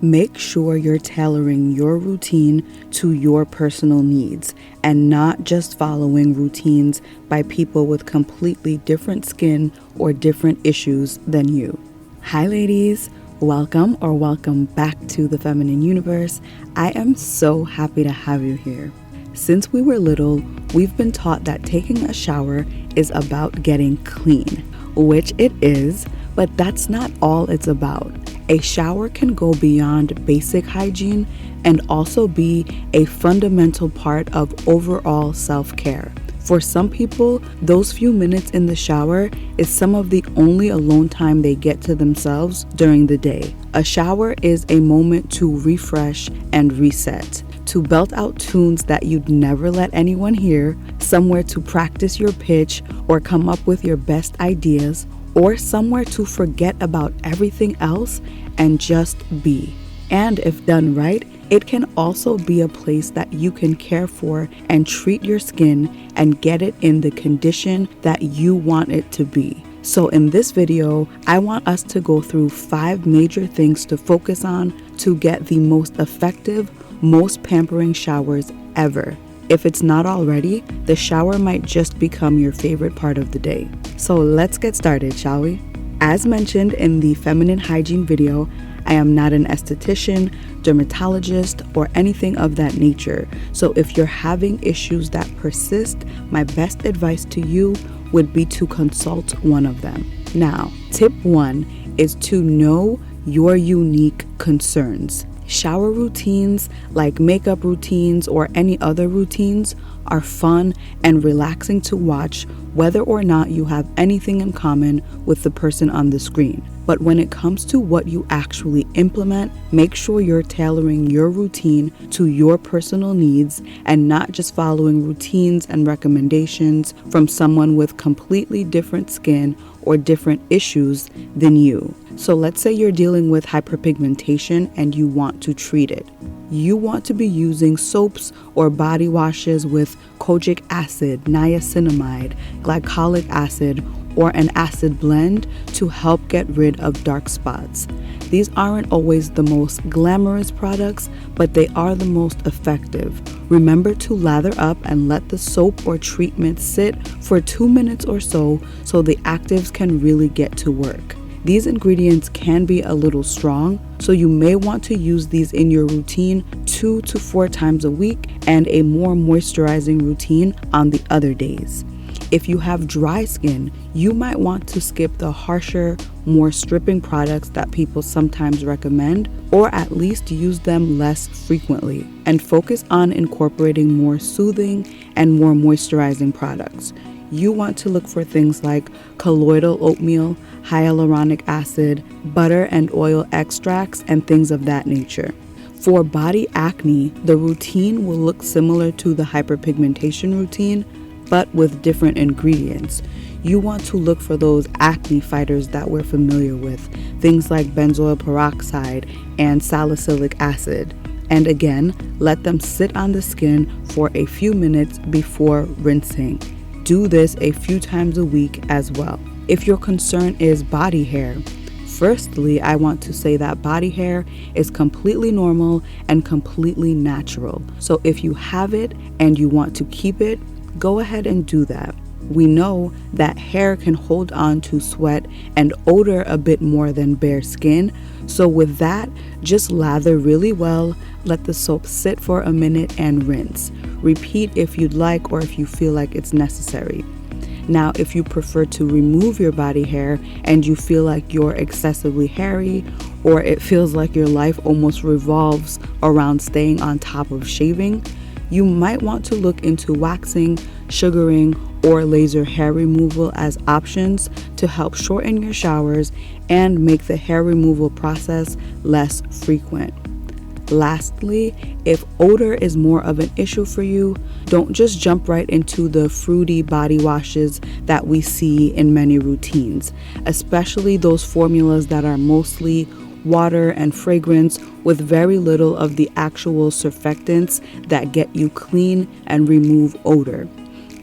Make sure you're tailoring your routine to your personal needs and not just following routines by people with completely different skin or different issues than you. Hi ladies, welcome back to the feminine universe. I am so happy to have you here. Since we were little, we've been taught that taking a shower is about getting clean, which it is, but that's not all it's about. A shower can go beyond basic hygiene and also be a fundamental part of overall self-care. For some people, those few minutes in the shower is some of the only alone time they get to themselves during the day. A shower is a moment to refresh and reset, to belt out tunes that you'd never let anyone hear, somewhere to practice your pitch or come up with your best ideas, or somewhere to forget about everything else and just be. And if done right, it can also be a place that you can care for and treat your skin and get it in the condition that you want it to be. So in this video, I want us to go through 5 major things to focus on to get the most effective, most pampering showers ever. If it's not already, the shower might just become your favorite part of the day. So let's get started, shall we? As mentioned in the feminine hygiene video, I am not an esthetician, dermatologist, or anything of that nature. So if you're having issues that persist, my best advice to you would be to consult one of them. Now, tip 1 is to know your unique concerns. Shower routines, like makeup routines or any other routines, are fun and relaxing to watch whether or not you have anything in common with the person on the screen. But when it comes to what you actually implement, make sure you're tailoring your routine to your personal needs and not just following routines and recommendations from someone with completely different skin or different issues than you. So let's say you're dealing with hyperpigmentation and you want to treat it. You want to be using soaps or body washes with kojic acid, niacinamide, glycolic acid, or an acid blend to help get rid of dark spots. These aren't always the most glamorous products, but they are the most effective. Remember to lather up and let the soap or treatment sit for 2 minutes or so the actives can really get to work. These ingredients can be a little strong, so you may want to use these in your routine 2 to 4 times a week and a more moisturizing routine on the other days. If you have dry skin, you might want to skip the harsher, more stripping products that people sometimes recommend, or at least use them less frequently, and focus on incorporating more soothing and more moisturizing products. You want to look for things like colloidal oatmeal, hyaluronic acid, butter and oil extracts, and things of that nature. For body acne, the routine will look similar to the hyperpigmentation routine, but with different ingredients. You want to look for those acne fighters that we're familiar with, things like benzoyl peroxide and salicylic acid. And again, let them sit on the skin for a few minutes before rinsing. Do this a few times a week as well. If your concern is body hair, firstly, I want to say that body hair is completely normal and completely natural. So if you have it and you want to keep it, go ahead and do that. We know that hair can hold on to sweat and odor a bit more than bare skin. So with that, just lather really well, let the soap sit for a minute and rinse. Repeat if you'd like or if you feel like it's necessary. Now, if you prefer to remove your body hair and you feel like you're excessively hairy, or it feels like your life almost revolves around staying on top of shaving, you might want to look into waxing, sugaring, or laser hair removal as options to help shorten your showers and make the hair removal process less frequent. Lastly, if odor is more of an issue for you, don't just jump right into the fruity body washes that we see in many routines, especially those formulas that are mostly water and fragrance with very little of the actual surfactants that get you clean and remove odor.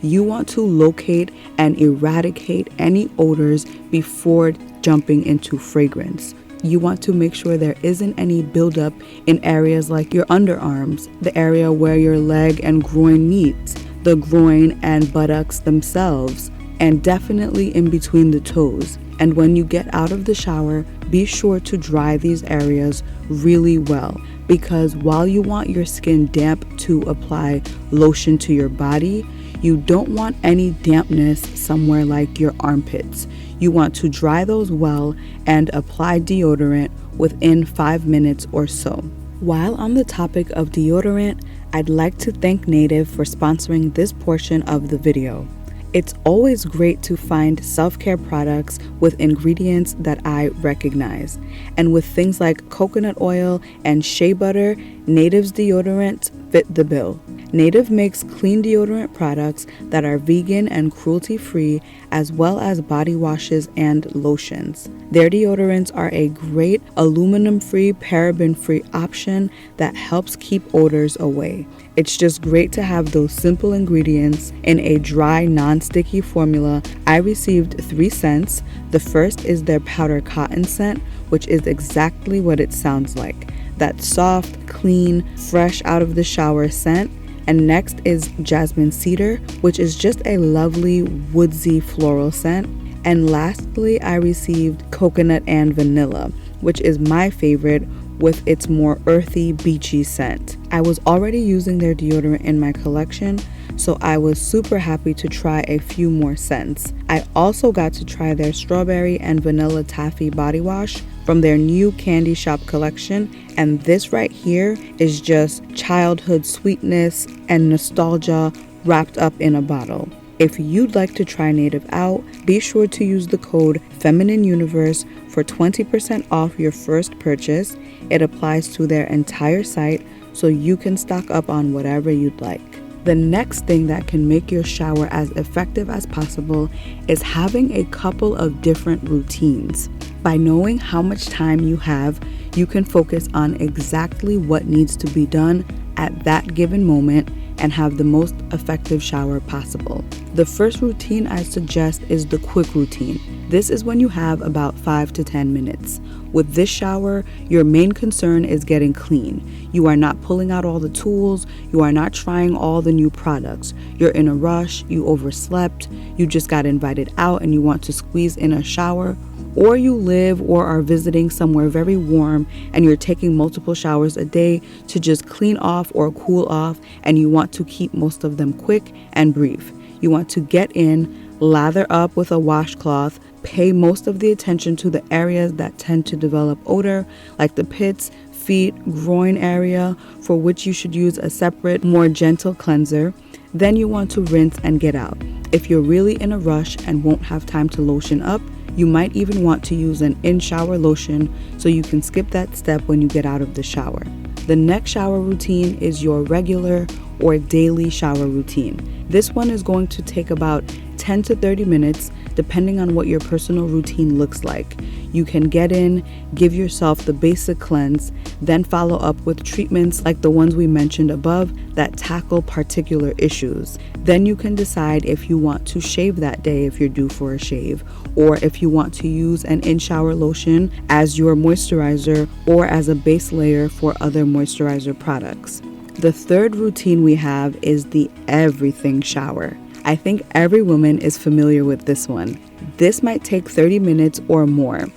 You want to locate and eradicate any odors before jumping into fragrance. You want to make sure there isn't any buildup in areas like your underarms, the area where your leg and groin meets, the groin and buttocks themselves, and definitely in between the toes. And when you get out of the shower, be sure to dry these areas really well, because while you want your skin damp to apply lotion to your body, you don't want any dampness somewhere like your armpits. You want to dry those well and apply deodorant within 5 minutes or so. While on the topic of deodorant, I'd like to thank Native for sponsoring this portion of the video. It's always great to find self-care products with ingredients that I recognize. And with things like coconut oil and shea butter, Native's deodorants fit the bill. Native makes clean deodorant products that are vegan and cruelty-free, as well as body washes and lotions. Their deodorants are a great aluminum-free, paraben-free option that helps keep odors away. It's just great to have those simple ingredients in a dry, non-sticky formula. I received 3 scents. The first is their powder cotton scent, which is exactly what it sounds like. That soft, clean, fresh out of the shower scent. And next is jasmine cedar, which is just a lovely woodsy floral scent. And lastly, I received coconut and vanilla, which is my favorite, with its more earthy, beachy scent. I was already using their deodorant in my collection, so I was super happy to try a few more scents. I also got to try their strawberry and vanilla taffy body wash from their new Candy Shop collection, and this right here is just childhood sweetness and nostalgia wrapped up in a bottle. If you'd like to try Native out, be sure to use the code FEMININEUNIVERSE for 20% off your first purchase. It applies to their entire site, so you can stock up on whatever you'd like. The next thing that can make your shower as effective as possible is having a couple of different routines. By knowing how much time you have, you can focus on exactly what needs to be done at that given moment and have the most effective shower possible. The first routine I suggest is the quick routine. This is when you have about 5 to 10 minutes. With this shower, your main concern is getting clean. You are not pulling out all the tools. You are not trying all the new products. You're in a rush. You overslept. You just got invited out and you want to squeeze in a shower. Or you live or are visiting somewhere very warm and you're taking multiple showers a day to just clean off or cool off, and you want to keep most of them quick and brief. You want to get in, lather up with a washcloth, pay most of the attention to the areas that tend to develop odor, like the pits, feet, groin area, for which you should use a separate, more gentle cleanser. Then you want to rinse and get out. If you're really in a rush and won't have time to lotion up, you might even want to use an in-shower lotion so you can skip that step when you get out of the shower. The next shower routine is your regular or daily shower routine. This one is going to take about 10 to 30 minutes depending on what your personal routine looks like. You can get in, give yourself the basic cleanse, then follow up with treatments like the ones we mentioned above that tackle particular issues. Then you can decide if you want to shave that day if you're due for a shave, or if you want to use an in-shower lotion as your moisturizer or as a base layer for other moisturizer products. The third routine we have is the everything shower. I think every woman is familiar with this one. This might take 30 minutes or more.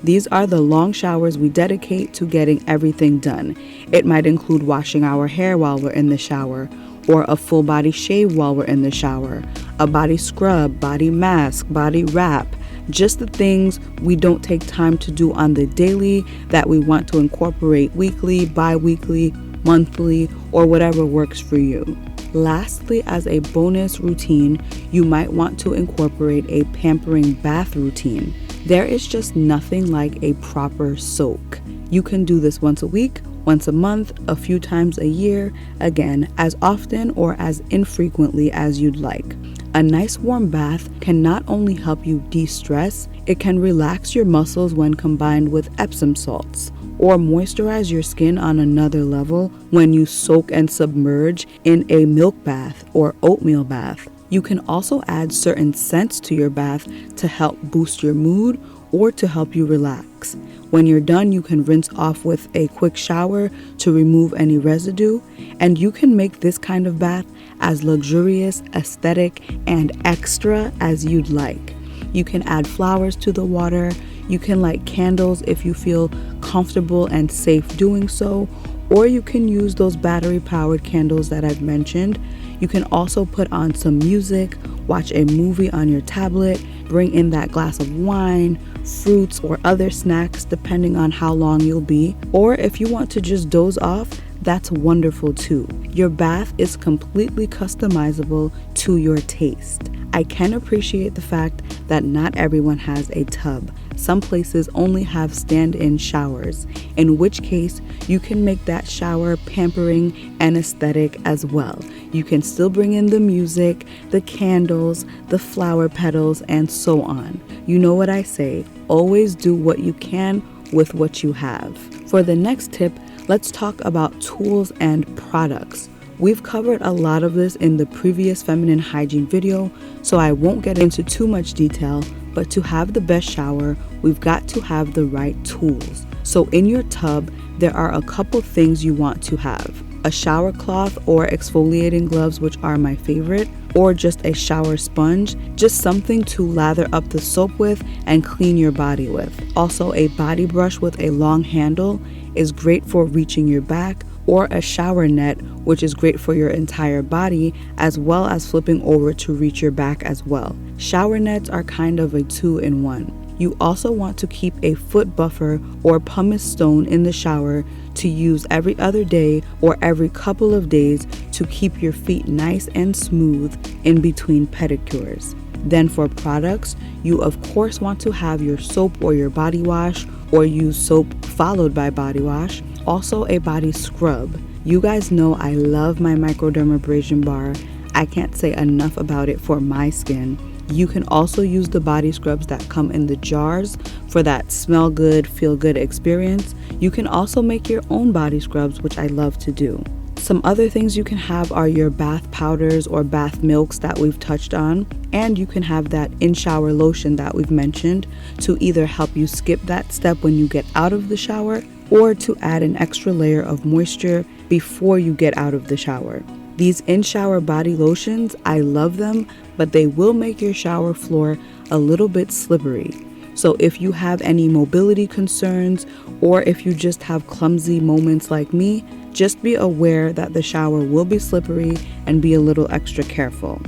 These are the long showers we dedicate to getting everything done. It might include washing our hair while we're in the shower, or a full body shave while we're in the shower, a body scrub, body mask, body wrap, just the things we don't take time to do on the daily that we want to incorporate weekly, bi-weekly, monthly, or whatever works for you. Lastly, as a bonus routine, you might want to incorporate a pampering bath routine. There is just nothing like a proper soak. You can do this once a week, once a month, a few times a year, again, as often or as infrequently as you'd like. A nice warm bath can not only help you de-stress, it can relax your muscles when combined with Epsom salts, or moisturize your skin on another level when you soak and submerge in a milk bath or oatmeal bath. You can also add certain scents to your bath to help boost your mood or to help you relax. relax. When you're done, you can rinse off with a quick shower to remove any residue, and you can make this kind of bath as luxurious, aesthetic, and extra as you'd like. You can add flowers to the water, you can light candles if you feel comfortable and safe doing so, or you can use those battery-powered candles that I've mentioned. You can also put on some music, watch a movie on your tablet, bring in that glass of wine, fruits, or other snacks depending on how long you'll be. Or if you want to just doze off, that's wonderful too. Your bath is completely customizable to your taste. I can appreciate the fact that not everyone has a tub. Some places only have stand-in showers, in which case you can make that shower pampering and aesthetic as well. You can still bring in the music, the candles, the flower petals, and so on. You know what I say, always do what you can with what you have. For the next tip, let's talk about tools and products. We've covered a lot of this in the previous feminine hygiene video, so I won't get into too much detail, but to have the best shower, we've got to have the right tools. So in your tub, there are a couple things you want to have. A shower cloth or exfoliating gloves, which are my favorite, or just a shower sponge, just something to lather up the soap with and clean your body with. Also, a body brush with a long handle is great for reaching your back, or a shower net, which is great for your entire body, as well as flipping over to reach your back as well. Shower nets are kind of a 2-in-1. You also want to keep a foot buffer or pumice stone in the shower to use every other day or every couple of days to keep your feet nice and smooth in between pedicures. Then for products, you of course want to have your soap or your body wash, or use soap followed by body wash. Also a body scrub. You guys know I love my microdermabrasion bar. I can't say enough about it for my skin. You can also use the body scrubs that come in the jars for that smell good, feel good experience. You can also make your own body scrubs, which I love to do. Some other things you can have are your bath powders or bath milks that we've touched on, and you can have that in-shower lotion that we've mentioned to either help you skip that step when you get out of the shower, or to add an extra layer of moisture before you get out of the shower. These in-shower body lotions, I love them, but they will make your shower floor a little bit slippery. So if you have any mobility concerns, or if you just have clumsy moments like me, just be aware that the shower will be slippery and be a little extra careful.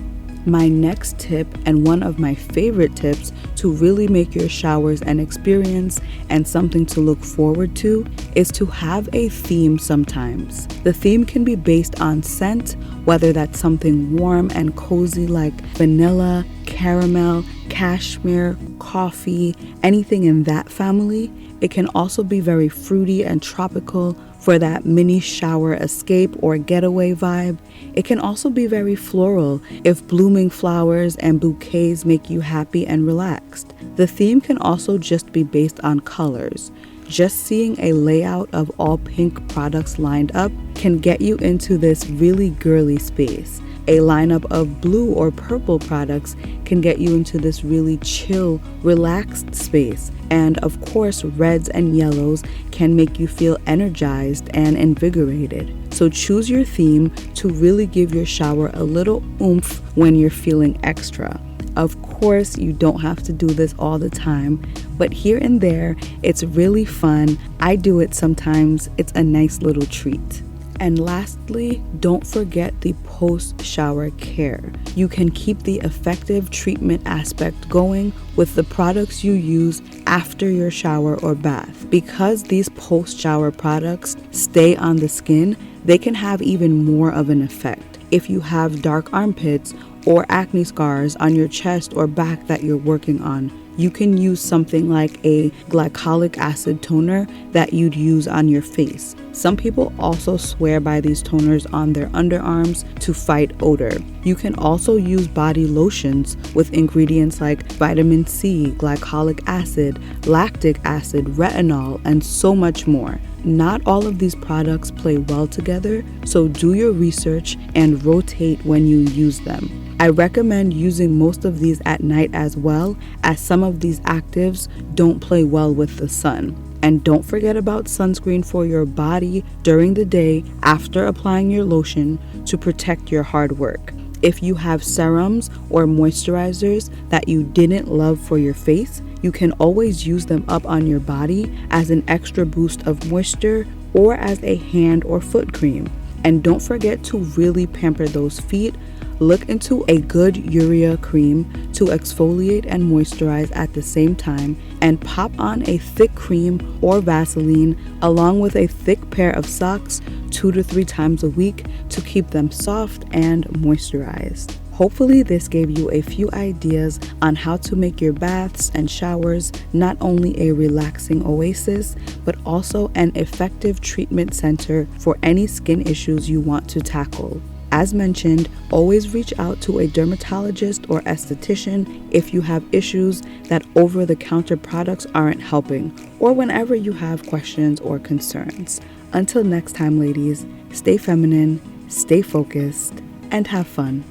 My next tip, and one of my favorite tips to really make your showers an experience and something to look forward to, is to have a theme sometimes. The theme can be based on scent, whether that's something warm and cozy like vanilla, caramel, cashmere, coffee, anything in that family. It can also be very fruity and tropical for that mini shower escape or getaway vibe. It can also be very floral if blooming flowers and bouquets make you happy and relaxed. The theme can also just be based on colors. Just seeing a layout of all pink products lined up can get you into this really girly space. A lineup of blue or purple products can get you into this really chill, relaxed space. And of course, reds and yellows can make you feel energized and invigorated. So choose your theme to really give your shower a little oomph when you're feeling extra. Of course, you don't have to do this all the time, but here and there, it's really fun. I do it sometimes. It's a nice little treat. And lastly, don't forget the post-shower care. You can keep the effective treatment aspect going with the products you use after your shower or bath. Because these post-shower products stay on the skin, they can have even more of an effect. If you have dark armpits or acne scars on your chest or back that you're working on, you can use something like a glycolic acid toner that you'd use on your face. Some people also swear by these toners on their underarms to fight odor. You can also use body lotions with ingredients like vitamin C, glycolic acid, lactic acid, retinol, and so much more. Not all of these products play well together, so do your research and rotate when you use them. I recommend using most of these at night as well, as some some of these actives don't play well with the sun. And don't forget about sunscreen for your body during the day after applying your lotion to protect your hard work. If you have serums or moisturizers that you didn't love for your face, you can always use them up on your body as an extra boost of moisture or as a hand or foot cream. And don't forget to really pamper those feet. Look into a good urea cream to exfoliate and moisturize at the same time, and pop on a thick cream or Vaseline along with a thick pair of socks 2 to 3 times a week to keep them soft and moisturized. Hopefully this gave you a few ideas on how to make your baths and showers not only a relaxing oasis, but also an effective treatment center for any skin issues you want to tackle. As mentioned, always reach out to a dermatologist or esthetician if you have issues that over-the-counter products aren't helping, or whenever you have questions or concerns. Until next time, ladies, stay feminine, stay focused, and have fun.